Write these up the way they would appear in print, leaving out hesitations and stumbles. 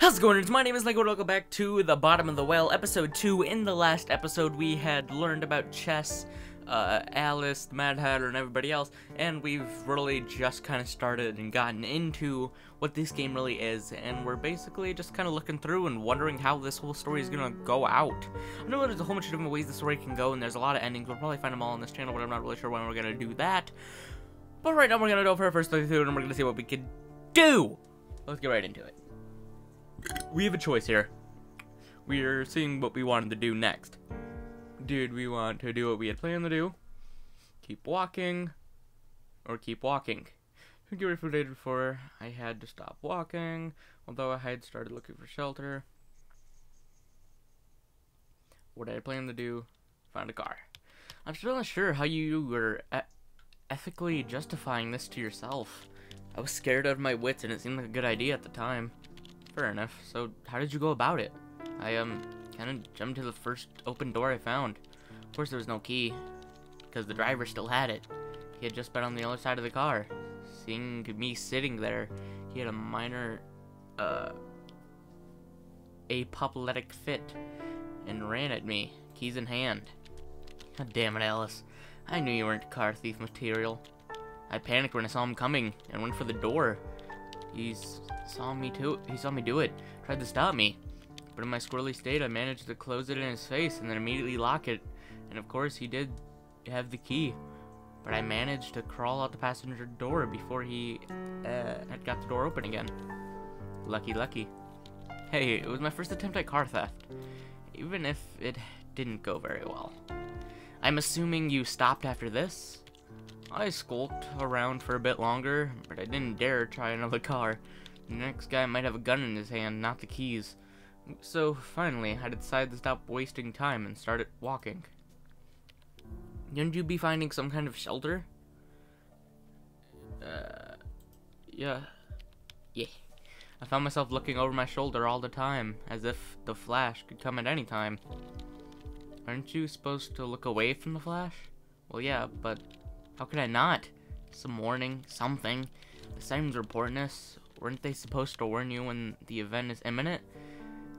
How's it going, nerds? My name is Lego. Welcome back to The Bottom of the Well, episode 2. In the last episode, we had learned about chess, Alice, the Mad Hatter, and everybody else, and we've really just kind of started and gotten into what this game really is, and we're basically just kind of looking through and wondering how this whole story is gonna go out. I know there's a whole bunch of different ways the story can go, and there's a lot of endings. We'll probably find them all on this channel, but I'm not really sure when we're gonna do that. But right now, we're gonna go for our first playthrough, and we're gonna see what we can do. Let's get right into it. We have a choice here. We are seeing what we wanted to do next. Did we want to do what we had planned to do? Keep walking, or keep walking? To get ready before I had to stop walking, although I had started looking for shelter. What did I plan to do? Find a car. I'm still not sure how you were ethically justifying this to yourself. I was scared out of my wits and it seemed like a good idea at the time. Fair enough. So, how did you go about it? I, kind of jumped to the first open door I found. Of course, there was no key, because the driver still had it. He had just been on the other side of the car. Seeing me sitting there, he had a minor, apoplectic fit, and ran at me, keys in hand. God damn it, Alice. I knew you weren't car thief material. I panicked when I saw him coming, and went for the door. He saw me do it, tried to stop me, but in my squirrely state I managed to close it in his face and then immediately lock it, and of course he did have the key, but I managed to crawl out the passenger door before he had got the door open again. Lucky. Hey, it was my first attempt at car theft, even if it didn't go very well. I'm assuming you stopped after this? I skulked around for a bit longer, but I didn't dare try another car. The next guy might have a gun in his hand, not the keys. So, finally, I decided to stop wasting time and started walking. Shouldn't you be finding some kind of shelter? Yeah. I found myself looking over my shoulder all the time, as if the flash could come at any time. Aren't you supposed to look away from the flash? Well, yeah, but how could I not? Some warning, something. The sirens reporting us. Weren't they supposed to warn you when the event is imminent?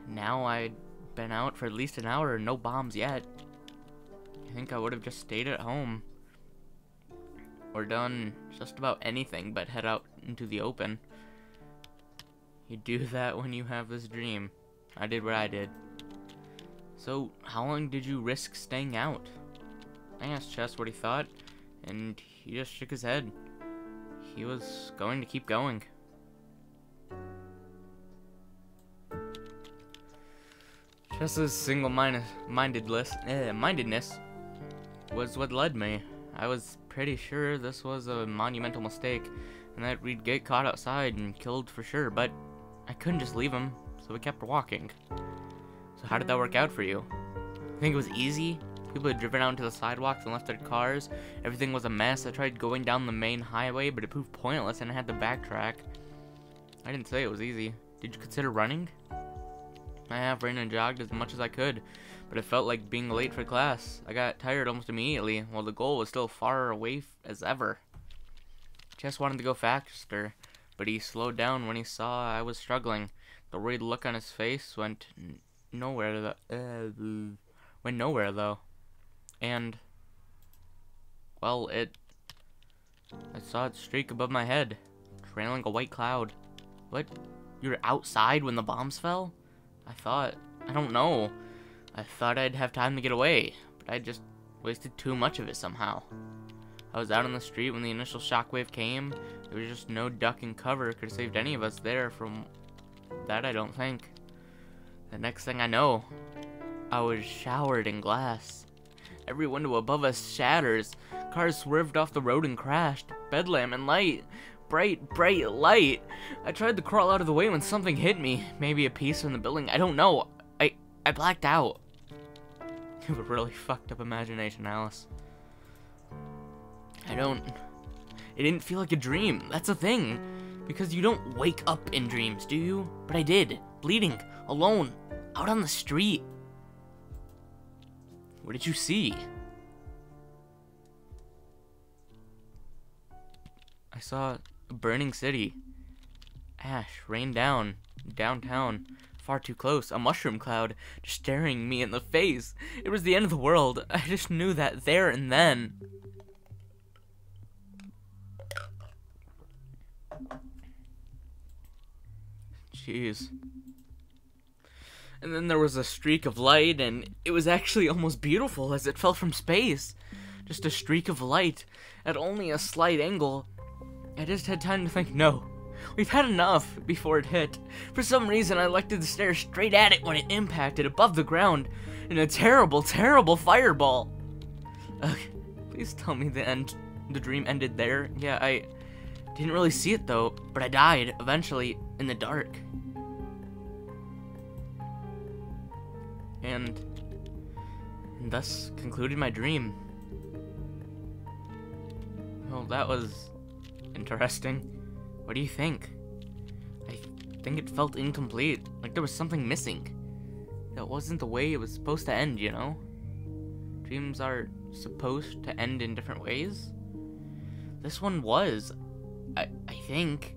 Now I'd been out for at least an hour and no bombs yet. I think I would have just stayed at home. Or done just about anything but head out into the open. You do that when you have this dream. I did what I did. So, how long did you risk staying out? I asked Chess what he thought, and he just shook his head. He was going to keep going. Chess's single-mindedness was what led me. I was pretty sure this was a monumental mistake, and that we'd get caught outside and killed for sure, but I couldn't just leave him, so we kept walking. So how did that work out for you? I think it was easy. People had driven out into the sidewalks and left their cars. Everything was a mess. I tried going down the main highway, but it proved pointless and I had to backtrack. I didn't say it was easy. Did you consider running? I have ran and jogged as much as I could, but it felt like being late for class. I got tired almost immediately, while the goal was still far away as ever. Chess wanted to go faster, but he slowed down when he saw I was struggling. The worried look on his face went nowhere though. And, well, I saw it streak above my head, trailing a white cloud. What? You were outside when the bombs fell? I don't know. I thought I'd have time to get away, but I just wasted too much of it somehow. I was out on the street when the initial shockwave came. There was just no duck and cover could have saved any of us there from that, I don't think. The next thing I know, I was showered in glass. Every window above us shatters. Cars swerved off the road and crashed. Bedlam and light. Bright light. I tried to crawl out of the way when something hit me. Maybe a piece from the building. I don't know. I blacked out. You have a really fucked up imagination, Alice. It didn't feel like a dream. That's the thing. Because you don't wake up in dreams, do you? But I did. Bleeding. Alone. Out on the street. What did you see? I saw a burning city. Ash rained down. downtown. Far too close. A mushroom cloud just staring me in the face. It was the end of the world. I just knew that there and then. Jeez. And then there was a streak of light, and it was actually almost beautiful as it fell from space. Just a streak of light at only a slight angle. I just had time to think, no, we've had enough before it hit. For some reason, I elected to stare straight at it when it impacted above the ground in a terrible, terrible fireball. Please tell me the dream ended there. Yeah, I didn't really see it though, but I died eventually in the dark. And thus concluded my dream. Well, that was interesting. What do you think? I think it felt incomplete, like there was something missing. That wasn't the way it was supposed to end, you know? Dreams are supposed to end in different ways. This one was. I think.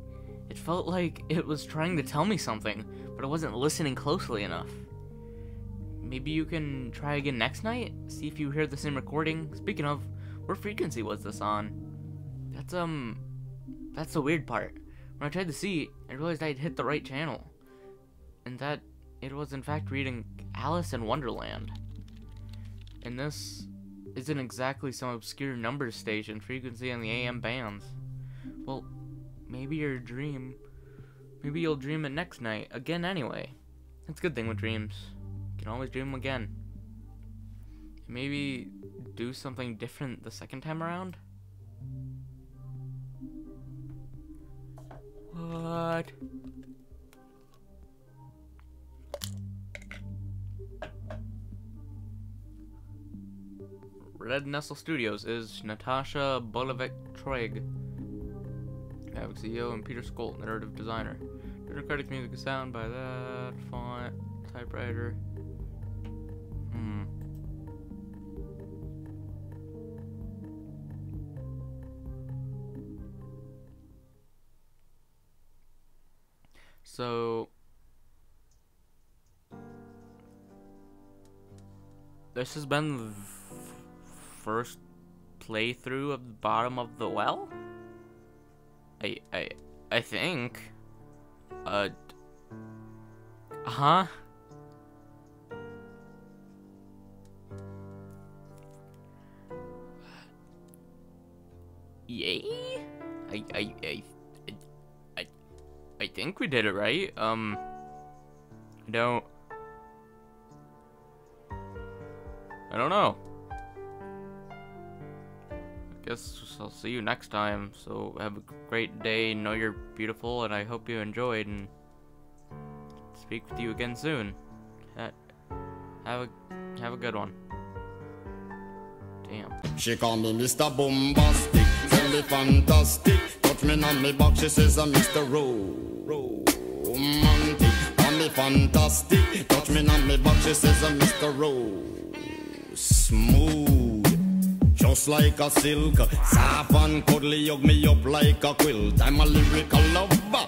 It felt like it was trying to tell me something, but it wasn't listening closely enough. Maybe you can try again next night? See if you hear the same recording. Speaking of, what frequency was this on? That's the weird part. When I tried to see, I realized I had hit the right channel. And that it was in fact reading Alice in Wonderland. And this isn't exactly some obscure number station frequency on the AM bands. Well, maybe your dream, maybe you'll dream it next night, again anyway. That's a good thing with dreams. You can always dream them again. Maybe do something different the second time around? What? Red Nestle Studios is Natasha Bolevik-Troig, CEO, and Peter Skolt, narrative designer. Different credits, music, and sound by that font, typewriter. So this has been the first playthrough of the bottom of the well? I think. Huh? Yay? I think we did it right. I don't know. I guess I'll see you next time. So have a great day. Know you're beautiful, and I hope you enjoyed. And speak with you again soon. Have a good one. Damn. She call me Mr. Bombastic, tell me fantastic. Touch me on me back, she says I'm Mr. Romantic. Call me fantastic, touch me on me back, she says I'm Mr. Smooth, just like a silk. Soft and cuddly, hug me up like a quilt. I'm a lyrical lover.